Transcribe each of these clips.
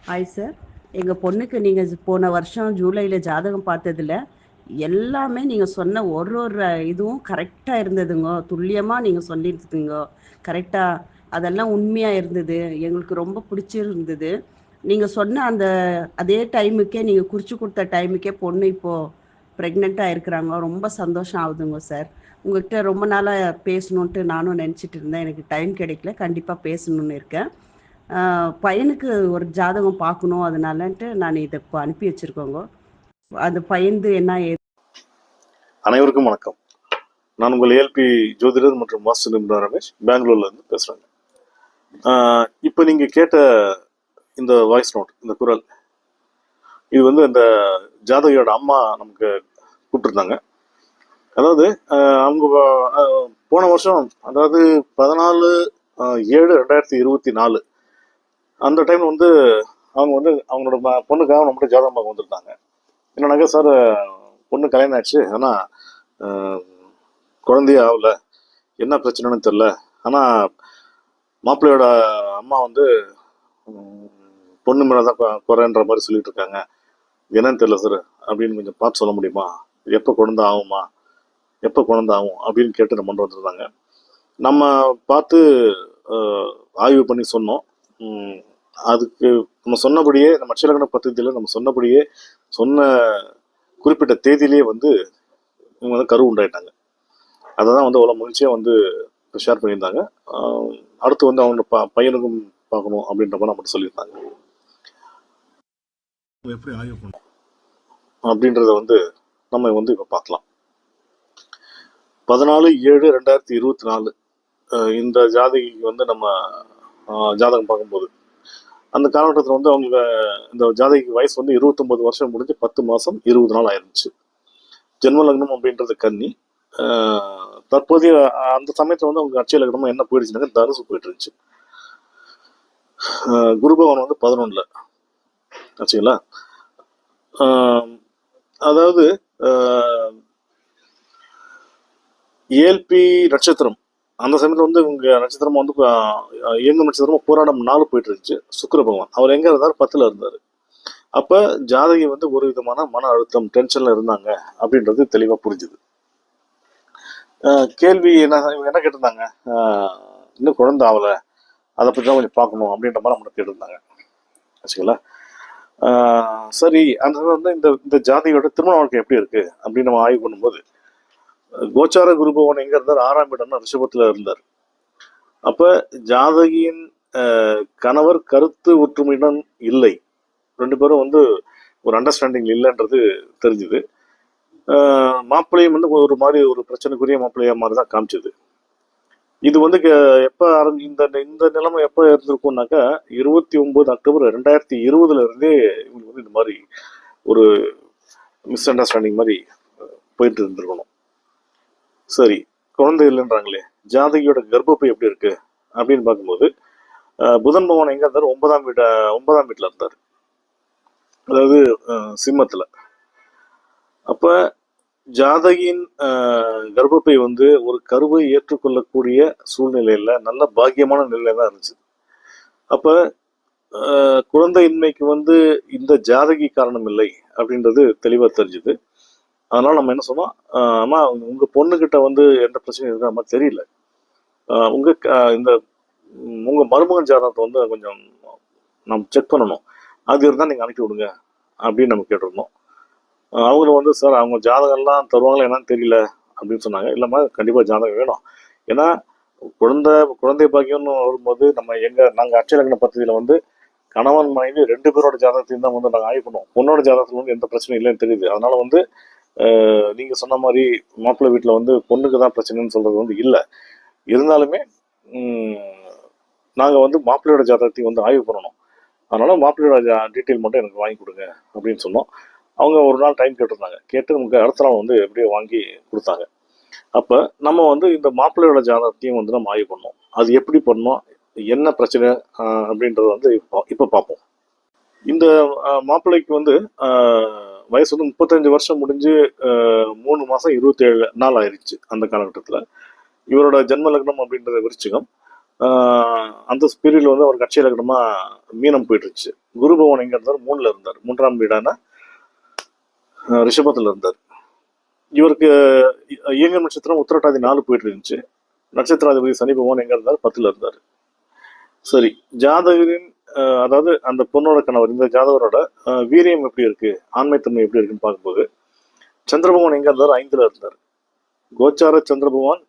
Hi sir. எங்கள் பொண்ணுக்கு நீங்கள் போன வருஷம் ஜூலையில் ஜாதகம் பார்த்ததுல எல்லாமே நீங்கள் சொன்ன ஒரு ஒரு இதுவும் கரெக்டாக இருந்ததுங்க. துல்லியமாக நீங்கள் சொல்லியிருந்தீங்க. கரெக்டாக அதெல்லாம் உண்மையாக இருந்தது. எங்களுக்கு ரொம்ப பிடிச்சிருந்தது. நீங்கள் சொன்ன அந்த அதே டைமுக்கே நீங்கள் குறித்து கொடுத்த டைமுக்கே பொண்ணு இப்போது ப்ரெக்னெண்ட்டாக இருக்கிறாங்க. ரொம்ப சந்தோஷம் ஆகுதுங்க சார். உங்கள்கிட்ட ரொம்ப நாளாக பேசணுன்ட்டு நானும் நினச்சிட்டு இருந்தேன். எனக்கு டைம் கிடைக்கல. கண்டிப்பாக பேசணுன்னு இருக்கேன். பையனுக்கு ஒரு ஜாதகம் பார்க்கணும், அதனாலன்ட்டு நான் இதை இப்போ அனுப்பி வச்சுருக்கோங்க. அது பையன்து என்ன அனைவருக்கும் வணக்கம். நான் உங்கள் ஏஎல்பி ஜோதிடர் மற்றும் மாஸ்டர் நிபுணர் ரமேஷ், பெங்களூர்ல இருந்து பேசுறேங்க. இப்போ நீங்க கேட்ட இந்த வாய்ஸ் நோட், இந்த குரல், இது வந்து இந்த ஜாதகியோட அம்மா நமக்கு கூப்பிட்டுருந்தாங்க. அதாவது அவங்க போன வருஷம், அதாவது 14/7/2024 அந்த டைம் வந்து அவங்க வந்து அவங்களோட பொண்ணுக்காக நம்மகிட்ட ஜாதகம் பார்க்க வந்திருந்தாங்க. என்னன்னாக்கா, சார் பொண்ணு கல்யாணம் ஆயிடுச்சு, ஆனால் குழந்தையே ஆகல, என்ன பிரச்சனைன்னு தெரில, ஆனால் மாப்பிள்ளையோட அம்மா வந்து பொண்ணு மேலதான் குறைன்ற மாதிரி சொல்லிட்டு இருக்காங்க, என்னன்னு தெரியல சார் அப்படின்னு கொஞ்சம் பார்த்து சொல்ல முடியுமா, எப்போ குழந்தை ஆகுமா, எப்போ குழந்தை ஆகும் அப்படின்னு கேட்டு நம்ம கொண்டு வந்துருந்தாங்க. நம்ம பார்த்து ஆய்வு பண்ணி சொன்னோம். அதுக்கு நம்ம சொன்னபடியே, நம்ம அட்சலக்கண பத்திரிகையில் நம்ம சொன்னபடியே சொன்ன குறிப்பிட்ட தேதியிலேயே வந்து இவங்க வந்து கரு உண்டாயிட்டாங்க. அதை தான் வந்து அவ்வளோ மகிழ்ச்சியாக வந்து ஷேர் பண்ணியிருந்தாங்க. அடுத்து வந்து அவங்க பையனுக்கும் பார்க்கணும் அப்படின்ற மாதிரி நம்மகிட்ட சொல்லியிருந்தாங்க. எப்படி ஆய்வு பண்ணணும் அப்படின்றத வந்து நம்ம வந்து இப்போ பார்க்கலாம். 14/7/2024 இந்த ஜாதகிக்கு வந்து நம்ம ஜாதகம் பார்க்கும்போது அந்த காலகட்டத்தில் வந்து அவங்க இந்த ஜாதகிக்கு வயசு வந்து 29 வருஷம் முடிஞ்சு 10 மாதம் 20 நாள் ஆயிருந்துச்சு. ஜென்ம லக்னம் அப்படின்றது கன்னி. தற்போதைய அந்த சமயத்தில் வந்து அவங்க அட்சய லக்னமும் என்ன போயிடுச்சுனாக்க தனுசு போயிட்டு இருந்துச்சு. குருபவன் வந்து 11ல் ஆச்சுங்களா. அதாவது ஏஎல்பி நட்சத்திரம் அந்த சமயத்தில் வந்து இவங்க நட்சத்திரமா வந்து இயங்கும் நட்சத்திரமா போராடம் 4 போயிட்டு இருந்துச்சு. சுக்கிர பகவான் அவர் எங்க இருந்தார்? 10ல் இருந்தார். அப்ப ஜாதகி வந்து ஒரு விதமான மன அழுத்தம், டென்ஷன்ல இருந்தாங்க அப்படின்றது தெளிவா புரிஞ்சுது. கேள்வி என்ன கேட்டிருந்தாங்க, இன்னும் குழந்தை ஆகல, அதை பற்றி தான் கொஞ்சம் பார்க்கணும் அப்படின்ற மாதிரி நம்மளை கேட்டிருந்தாங்க ஆச்சுங்களா. சரி, அந்த வந்து இந்த ஜாதியோட திருமண வாழ்க்கை எப்படி இருக்கு அப்படின்னு நம்ம ஆய்வு பண்ணும்போது, கோச்சார குருபவன் எங்க இருந்தார்? 6ஆம் இடம்னா ரிஷபத்துல இருந்தார். அப்ப ஜாதகியின் கணவர் கருத்து ஒற்றுமையுடன் இல்லை, ரெண்டு பேரும் வந்து ஒரு அண்டர்ஸ்டாண்டிங் இல்லைன்றது தெரிஞ்சுது. மாப்பிள்ளையும் வந்து ஒரு மாதிரி ஒரு பிரச்சனைக்குரிய மாப்பிள்ளையா மாதிரி தான் காமிச்சது. இது வந்து எப்போ இந்த நிலைமை எப்போ இருந்திருக்கும்னாக்கா 29 அக்டோபர் 2020 இருந்தே இவங்களுக்கு வந்து இந்த மாதிரி ஒரு மிஸ் அண்டர்ஸ்டாண்டிங் மாதிரி போயிட்டு இருந்திருக்கணும். சரி, குழந்தை இல்லைன்றாங்களே, ஜாதகியோட கர்ப்பப்பை எப்படி இருக்கு அப்படின்னு பார்க்கும்போது, புதன் பகவான் எங்க இருந்தார்? 9ஆம் வீட்டில் இருந்தார், அதாவது சிம்மத்துல. அப்ப ஜாதகியின் கர்ப்பப்பை வந்து ஒரு கருவை ஏற்றுக்கொள்ளக்கூடிய சூழ்நிலையில நல்ல பாக்கியமான நிலையில தான் இருந்துச்சு. அப்ப குழந்தையின்மைக்கு வந்து இந்த ஜாதகி காரணம் இல்லை அப்படின்றது தெளிவா தெரிஞ்சுது. அதனால நம்ம என்ன சொன்னோம், அம்மா உங்க பொண்ணுகிட்ட வந்து எந்த பிரச்சனையும் இருக்கிற மாதிரி தெரியல, இந்த உங்க மருமகன் ஜாதகத்தை வந்து கொஞ்சம் நம்ம செக் பண்ணணும், அது இருந்தால் நீங்க அனுப்பி விடுங்க அப்படின்னு நம்ம கேட்டிருந்தோம். அவங்களும் வந்து, சார் அவங்க ஜாதகம்லாம் தருவாங்களா என்னன்னு தெரியல அப்படின்னு சொன்னாங்க. இல்லைம்மா, கண்டிப்பாக ஜாதகம் வேணும். ஏன்னா குழந்தை பாக்கியம்னு வரும்போது நாங்கள் அட்சய லக்ன பத்திரிகையில் வந்து கணவன் மனைவி 2 பேரோட ஜாதகத்தையும் தான் வந்து நாங்கள் ஆய்வு பண்ணுவோம். பொண்ணோட ஜாதகத்தில் வந்து எந்த பிரச்சனையும் இல்லைன்னு தெரியுது. அதனால வந்து நீங்கள் சொன்ன மாதிரி மாப்பிள்ளை வீட்டில் வந்து பொண்ணுக்கு தான் பிரச்சனைன்னு சொல்றது வந்து இல்லை. இருந்தாலுமே நாங்கள் வந்து மாப்பிள்ளையோட ஜாதகத்தையும் வந்து ஆய்வு பண்ணணும். அதனால மாப்பிள்ளையோட டீட்டெயில் மட்டும் எனக்கு வாங்கி கொடுங்க அப்படின்னு சொன்னோம். அவங்க ஒரு நாள் டைம் கேட்டிருந்தாங்க. கேட்டு நமக்கு அடுத்த நாள் வந்து எப்படியோ வாங்கி கொடுத்தாங்க. அப்போ நம்ம வந்து இந்த மாப்பிள்ளையோட ஜாதகத்தையும் வந்து நம்ம ஆய்வு பண்ணோம். அது எப்படி பண்ணோம், என்ன பிரச்சனை அப்படின்றத வந்து இப்போ பார்ப்போம். இந்த மாப்பிள்ளைக்கு வந்து வயசு வந்து 35 வருஷம் முடிஞ்சு 3 மாதம் 27 நாள் ஆயிடுச்சு அந்த காலகட்டத்தில். இவரோட ஜென்ம லக்னம் அப்படின்றது விருச்சிகம். அந்த பீரியட்ல வந்து அவர் கட்சி இலக்கணமா மீனம் போயிட்டு இருந்துச்சு. குரு பகவான் எங்க இருந்தார்? 3ல இருந்தார். 3ஆம் வீடான ரிஷபத்துல இருந்தார். இவருக்கு இயங்க நட்சத்திரம் உத்திரட்டாதி 4 போயிட்டு இருந்துச்சு. நட்சத்திராதிபதி சனி பகவான் எங்க இருந்தார்? 10ல இருந்தார். சரி, ஜாதகரின் அதாவது அந்த பொண்ணோட கணவர், இந்த ஜாதகரோட வீரியம் எப்படி இருக்கு, ஆண்மைத்தன்மை எப்படி இருக்குன்னு பார்க்கும்போது சந்திர பகவான் எங்க இருந்தார்? 5ல இருந்தார். கோச்சார சந்திர பகவான்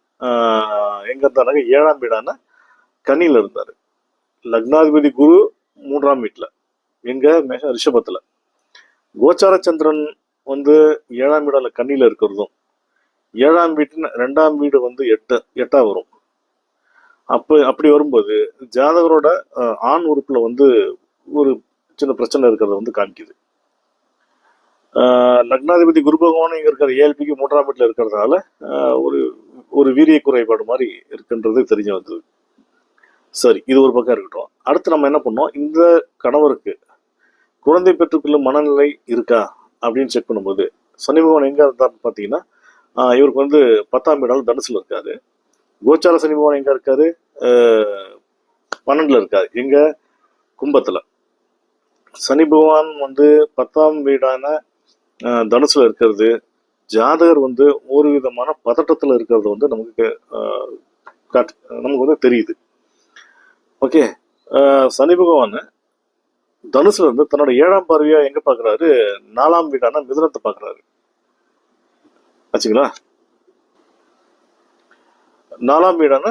எங்க இருந்தாருனாக்க 7ஆம் வீடான கன்னியில இருந்தார். லக்னாதிபதி குரு 3ஆம் வீட்டுல, எங்க ரிஷபத்துல. கோச்சார சந்திரன் வந்து 7ஆம் வீடால கன்னியில இருக்கிறதும், 7ஆம் வீட்டின் 2ஆம் வீடு வந்து எட்டா வரும். அப்படி வரும்போது ஜாதகரோட ஆண் உறுப்புல வந்து ஒரு சின்ன பிரச்சனை இருக்கிறத வந்து காமிக்குது. லக்னாதிபதி குரு பகவான் இங்க இருக்கிற ஏஎல்பிக்கு 3ஆம் வீட்டுல இருக்கிறதுனால ஒரு ஒரு வீரிய குறைபாடு மாதிரி இருக்குன்றது தெரிய வந்தது. சரி, இது ஒரு பக்கம் இருக்கட்டும். அடுத்து நம்ம என்ன பண்ணோம், இந்த கணவருக்கு குழந்தை பெற்றுக்கொள்ளும் மனநிலை இருக்கா அப்படின்னு செக் பண்ணும்போது சனி பகவான் எங்க இருந்தாருன்னு பாத்தீங்கன்னா, இவருக்கு வந்து 10ஆம் வீடால தனுசுல இருக்காரு. கோச்சார சனி பகவான் எங்க இருக்காரு? 12ல இருக்காரு. எங்க? கும்பத்துல. சனி பகவான் வந்து 10ஆம் வீடான தனுசுல இருக்கிறது, ஜாதகர் வந்து ஒரு விதமான பதட்டத்துல இருக்கிறது வந்து நமக்கு வந்து தெரியுது. ஓகே, சனி பகவான் தனுசுல இருந்து தன்னோட 7ஆம் பார்வையா எங்க பாக்குறாரு? 4ஆம் வீடான மிதுனத்தை பாக்குறாரு. ஆச்சுங்களா? 4ஆம் வீடான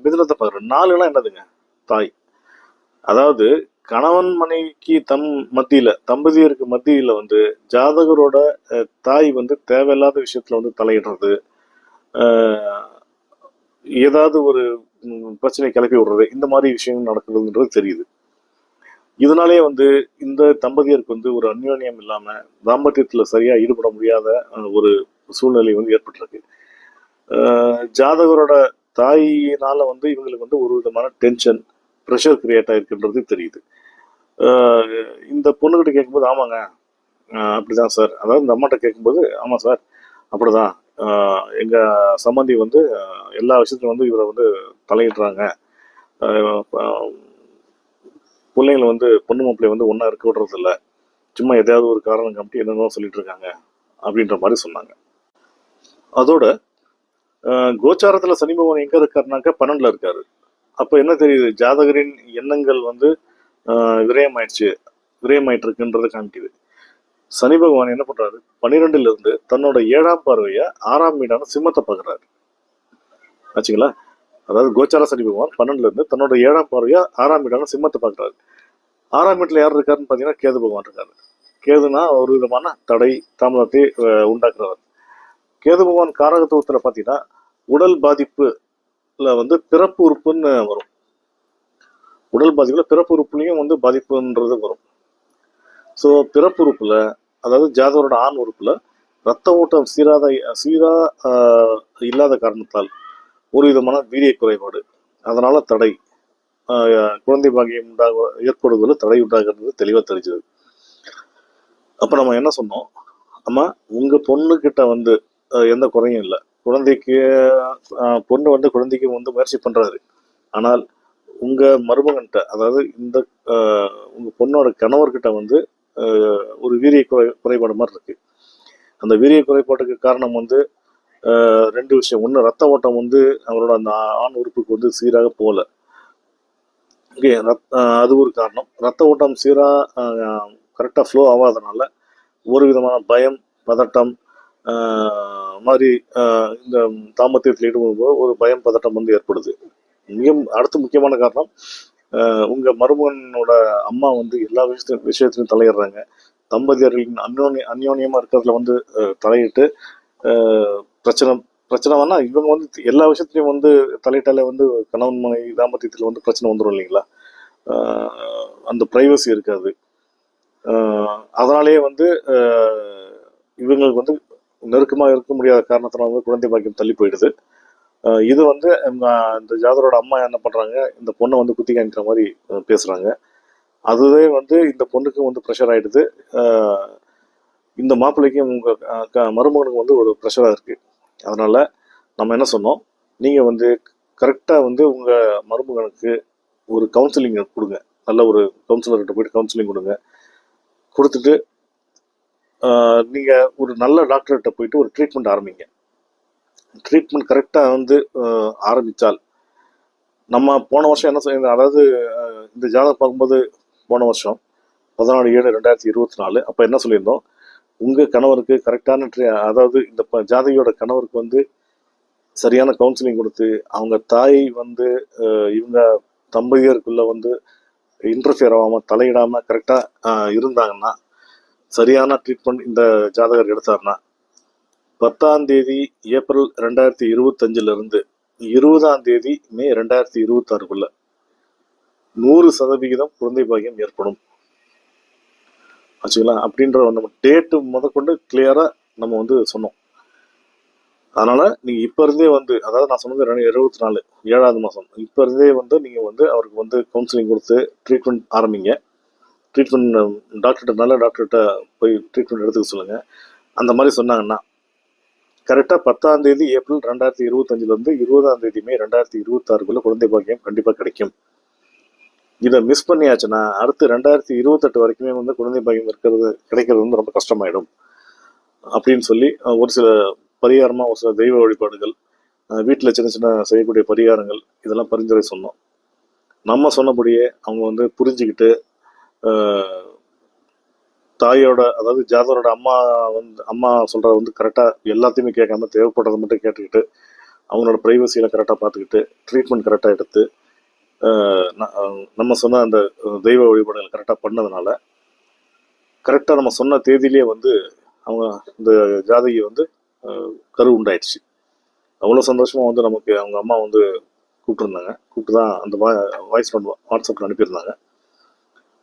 மிதுனத்தை பாக்குறாரு. 4னா என்னதுங்க? தாய். அதாவது கணவன் மனைவிக்கு தம்பதியருக்கு மத்தியில வந்து ஜாதகரோட தாய் வந்து தேவையில்லாத விஷயத்துல வந்து தலையிடுறது, ஏதாவது ஒரு பிரச்சனை கிளப்பி விடுறது, இந்த மாதிரி விஷயங்கள் நடக்குதுன்றது தெரியுது. இதனாலே வந்து இந்த தம்பதியருக்கு வந்து ஒரு அந்யோன்யம் இல்லாம தாம்பத்தியத்துல சரியா ஈடுபட முடியாத ஒரு சூழ்நிலை வந்து ஏற்பட்டிருக்கு. ஜாதகரோட தாயினால வந்து இவங்களுக்கு வந்து ஒரு விதமான டென்ஷன், ப்ரெஷர் கிரியேட் ஆயிருக்குன்றது தெரியுது. இந்த பொண்ணுகிட்ட கேட்கும்போது ஆமாங்க அப்படிதான் சார், அதாவது இந்த அம்மாட்ட கேட்கும்போது ஆமா சார் அப்படிதான், எங்க சம்பந்தி வந்து எல்லா விஷயத்துலையும் வந்து இவரை வந்து தலையிடுறாங்க, பிள்ளைங்களை வந்து பொண்ணு மாப்பிள்ளை வந்து ஒன்றா இருக்க விடுறது இல்லை, சும்மா எதையாவது ஒரு காரணம் காமிட்டு என்னென்னோ சொல்லிட்டு இருக்காங்க அப்படின்ற மாதிரி சொன்னாங்க. அதோட கோச்சாரத்தில் சனி பகவான் எங்கே இருக்காருனாக்கா 12ல இருக்காரு. அப்போ என்ன தெரியுது? ஜாதகரின் எண்ணங்கள் வந்து விரயமாயிட்டு இருக்குன்றதை காமிக்குது. சனி பகவான் என்ன பண்றாரு? 12ல இருந்து தன்னோட 7ஆம் பார்வையா 6ஆம் வீடான சிம்மத்தை பார்க்குறாரு. ஆச்சுங்களா? அதாவது கோச்சார சனி பகவான் 12ல இருந்து தன்னோட 7ஆம் பார்வையா 6ஆம் வீடான சிம்மத்தை பார்க்குறாரு. 6ஆம் வீட்டில் யார் இருக்காருன்னு பார்த்தீங்கன்னா கேது பகவான் இருக்காரு. கேதுனா ஒரு விதமான தடை, தாமதத்தை உண்டாக்குறவர். கேது பகவான் காரகத்துவத்தில் பார்த்தீங்கன்னா உடல் பாதிப்புல வந்து பிறப்பு உறுப்புன்னு வரும். உடல் பாதிப்புல பிறப்பு உறுப்புலையும் வந்து பாதிப்புன்றது வரும். ஸோ பிறப்பு உறுப்புல, அதாவது ஜாதகரோட ஆண் உறுப்புல ரத்த ஓட்டம் சீரா இல்லாத காரணத்தால் ஒரு விதமான வீரிய குறைபாடு, அதனால தடை, குழந்தை பாக்கியம் ஏற்படுவதில் தடை உண்டாகிறது தெளிவாக தெரிஞ்சது. அப்போ நம்ம என்ன சொன்னோம்? அம்மா, உங்க பொண்ணு கிட்ட வந்து எந்த குறையும் இல்லை. பொண்ணு வந்து குழந்தைக்கு வந்து முயற்சி பண்றாரு. ஆனால் உங்க மருமகன்கிட்ட, அதாவது இந்த உங்க பொண்ணோட கணவர்கிட்ட வந்து ஒரு வீரிய குறைபாடு மாதிரி இருக்கு. அந்த வீரிய குறைபாட்டுக்கு காரணம் வந்து 2 விஷயம். ஒன்று, ரத்த ஓட்டம் வந்து அவரோட அந்த ஆண் உறுப்புக்கு வந்து சீராக போகல. ஓகே, அது ஒரு காரணம். ரத்த ஓட்டம் கரெக்டாக ஃப்ளோ ஆகாதனால ஒரு விதமான பயம், பதட்டம் மாதிரி இந்த தாம்பத்தியத்தில் ஈடுபடும்போது ஒரு பயம், பதட்டம் வந்து ஏற்படுது. அடுத்த முக்கியமான காரணம், உங்க மருமகனோட அம்மா வந்து எல்லா விஷயத்திலையும் தலையிடுறாங்க. தம்பதியர்களின் அந்யோன்யமா இருக்கிறதுல வந்து தலையிட்டு பிரச்சனை வேணா இவங்க வந்து எல்லா விஷயத்துலையும் வந்து தலையிட்டாலே வந்து கணவன் மனைவி தாம்பத்தியத்தில் வந்து பிரச்சனை வந்துடும் இல்லைங்களா? அந்த பிரைவசி இருக்காது. அதனாலேயே வந்து இவங்களுக்கு வந்து நெருக்கமாக இருக்க முடியாத காரணத்தினால வந்து குழந்தை பாக்கியம் தள்ளி போயிடுது. இது வந்து இந்த ஜாதகரோட அம்மா என்ன பண்றாங்க, இந்த பொண்ணை வந்து குத்தி காமிக்கிற மாதிரி பேசுறாங்க. அதுவே வந்து இந்த பொண்ணுக்கு வந்து ப்ரெஷர் ஆயிடுது. இந்த மாப்பிள்ளைக்கும் உங்க மருமகனுக்கு வந்து ஒரு ப்ரெஷராக இருக்கு. அதனால நம்ம என்ன சொன்னோம், நீங்க வந்து கரெக்டாக வந்து உங்கள் மருமகனுக்கு ஒரு கவுன்சிலிங் கொடுங்க. நல்ல ஒரு கவுன்சிலர்கிட்ட போயிட்டு கவுன்சிலிங் கொடுங்க. கொடுத்துட்டு நீங்கள் ஒரு நல்ல டாக்டர்கிட்ட போயிட்டு ஒரு ட்ரீட்மெண்ட் ஆரம்பிங்க. ட்ரீட்மெண்ட் கரெக்டாக வந்து ஆரம்பித்தால் நம்ம போன வருஷம் என்ன செய்ய, அதாவது இந்த ஜாதகம் பார்க்கும்போது போன வருஷம் 14/7/2024 அப்போ என்ன சொல்லியிருந்தோம், உங்கள் கணவருக்கு கரெக்டான அதாவது இந்த ஜாதகியோட கணவருக்கு வந்து சரியான கவுன்சிலிங் கொடுத்து அவங்க தாய் வந்து இவங்க தம்பதியருக்குள்ள வந்து இன்டர்ஃபியர் ஆகாமல் தலையிடாமல் கரெக்டாக இருந்தாங்கன்னா, சரியான ட்ரீட்மெண்ட் இந்த ஜாதகர் எடுத்தார்னா 10ஆம் தேதி ஏப்ரல் 2025 20ஆம் தேதி மே 2026 100% குழந்தை பாக்கியம் ஏற்படும் ஆச்சுங்களா. அப்படின்ற நம்ம டேட்டு முதற்கொண்டு கிளியரா நம்ம வந்து சொன்னோம். அதனால நீங்க இப்ப இருந்தே வந்து, அதாவது நான் சொன்னது 24 7வது மாசம், இப்ப இருந்தே வந்து நீங்க வந்து அவருக்கு வந்து கவுன்சிலிங் கொடுத்து ட்ரீட்மெண்ட் ஆரம்பிங்க. ட்ரீட்மெண்ட் டாக்டர்கிட்ட, நல்ல டாக்டர்கிட்ட போய் ட்ரீட்மெண்ட் எடுத்துக்க சொல்லுங்க. அந்த மாதிரி சொன்னாங்கன்னா கரெக்டாக 10ஆம் தேதி ஏப்ரல் 2025 20ஆம் தேதி மே 2026 குழந்தை பாக்கியம் கண்டிப்பாக கிடைக்கும். இதை மிஸ் பண்ணியாச்சுன்னா அடுத்து 2028 வரைக்குமே வந்து குழந்தை பாக்கியம் கிடைக்கிறது வந்து ரொம்ப கஷ்டமாயிடும் அப்படின்னு சொல்லி ஒரு சில பரிகாரமாக, ஒரு சில தெய்வ வழிபாடுகள், வீட்டில் சின்ன சின்ன செய்யக்கூடிய பரிகாரங்கள் இதெல்லாம் பரிந்துரை சொன்னோம். நம்ம சொன்னபடியே அவங்க வந்து புரிஞ்சுக்கிட்டு தாயோட, அதாவது ஜாதகரோட அம்மா சொல்கிறத வந்து கரெக்டாக எல்லாத்தையுமே கேட்காம தேவைப்படுறதை மட்டும் கேட்டுக்கிட்டு அவங்களோட ப்ரைவசியில் கரெக்டாக பார்த்துக்கிட்டு ட்ரீட்மெண்ட் கரெக்டாக எடுத்து நம்ம சொன்ன அந்த தெய்வ வழிபாடுகள் கரெக்டாக பண்ணதுனால கரெக்டாக நம்ம சொன்ன தேதியிலே வந்து அவங்க இந்த ஜாதகி வந்து கரு உண்டாயிடுச்சு. அவ்வளோ சந்தோஷமாக வந்து நமக்கு அவங்க அம்மா வந்து கூப்பிட்டுருந்தாங்க. கூப்பிட்டு தான் அந்த வாய்ஸ் நோட் வாட்ஸ்அப்பில் அனுப்பியிருந்தாங்க.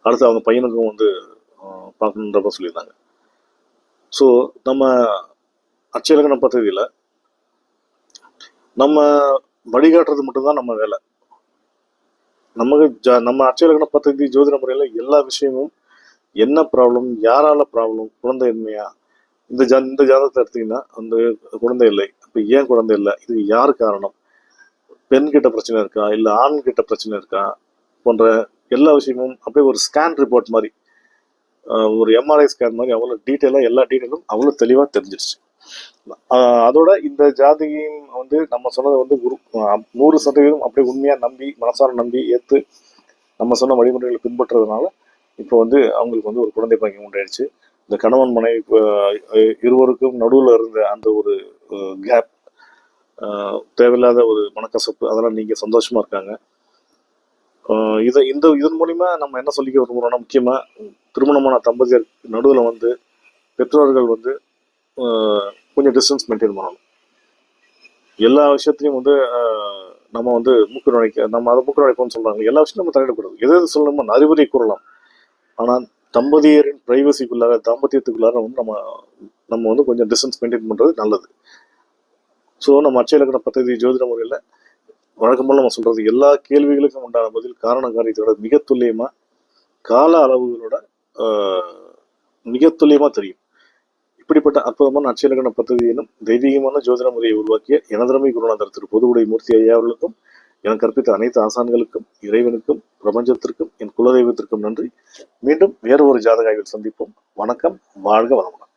அடுத்து அவங்க பையனுக்கும் வந்து பார்க்கணுன்றப்ப சொல்லியிருந்தாங்க. ஸோ நம்ம அட்சயலக்கண பദ്ധதியில் நம்ம வழிகாட்டுறது மட்டும்தான் நம்ம வேலை. நம்ம அட்சயலக்கண பദ്ധதி ஜோதிட முறையில் எல்லா விஷயமும், என்ன ப்ராப்ளம், யாரால ப்ராப்ளம், குழந்தையின்மையா, இந்த ஜாதகத்தை எடுத்தீங்கன்னா அந்த குழந்தை இல்லை, இப்போ ஏன் குழந்தை இல்லை, இது யார் காரணம், பெண் கிட்ட பிரச்சனை இருக்கா இல்லை ஆண் கிட்ட பிரச்சனை இருக்கா போன்ற எல்லா விஷயமும் அப்படியே ஒரு ஸ்கேன் ரிப்போர்ட் மாதிரி, ஒரு எம்ஆர்ஐ ஸ்கேன் மாதிரி அவ்வளோ டீட்டெயிலாக எல்லா டீட்டெயிலும் அவ்வளோ தெளிவாக தெரிஞ்சிருச்சு. அதோட இந்த ஜாதகியும் வந்து நம்ம சொன்னதை வந்து 100% அப்படியே உண்மையாக நம்பி, மனசார நம்பி ஏற்று நம்ம சொன்ன வழிமுறைகளை பின்பற்றுறதுனால இப்போ வந்து அவங்களுக்கு வந்து ஒரு குழந்தை பாக்கியம் உண்டாயிடுச்சு. இந்த கணவன் மனைவி இருவருக்கும் நடுவில் இருந்த அந்த ஒரு கேப், தேவையில்லாத ஒரு மனக்கசப்பு, அதெல்லாம் நீங்கள் சந்தோஷமாக இருக்காங்க. இதன் மூலிமா நம்ம என்ன சொல்லிக்க விரும்புகிறோம்னா, முக்கியமாக திருமணமான தம்பதியர் நடுவில் வந்து பெற்றோர்கள் வந்து கொஞ்சம் டிஸ்டன்ஸ் மெயின்டைன் பண்ணணும். எல்லா விஷயத்துலையும் வந்து நம்ம வந்து மூக்கு நுழைப்போம்னு சொல்கிறாங்க. எல்லா விஷயத்தையும் நம்ம தலையிடக்கூடாது. எது சொல்லணுமோ அறிவுரை கூறலாம். ஆனால் தம்பதியரின் பிரைவசிக்குள்ளார, தாம்பத்தியத்துக்குள்ளார வந்து நம்ம வந்து கொஞ்சம் டிஸ்டன்ஸ் மெயின்டைன் பண்ணுறது நல்லது. ஸோ நம்ம அட்சயலக்கண பദ്ധதி ஜோதிட முறையில் வழக்கம்போல் நம்ம சொல்கிறது எல்லா கேள்விகளுக்கும் உண்டான பதில் காரண காரியத்தோட மிக துல்லியமாக, கால அளவுகளோட மிக துல்லியமாக தெரியும். இப்படிப்பட்ட அற்புதமான அட்சயலக்கண பദ്ധதியிலும் தெய்வீகமான ஜோதிட முறையை உருவாக்கிய எனதரமை குருநாதர் திரு பொதுவுடை மூர்த்தி ஐயா அவர்களுக்கும், எனக்கு கற்பித்த அனைத்து ஆசான்களுக்கும், இறைவனுக்கும், பிரபஞ்சத்திற்கும், என் குலதெய்வத்திற்கும் நன்றி. மீண்டும் வேறு ஒரு ஜாதக ஆய்வில் சந்திப்போம். வணக்கம். வாழ்க வளமுடன்.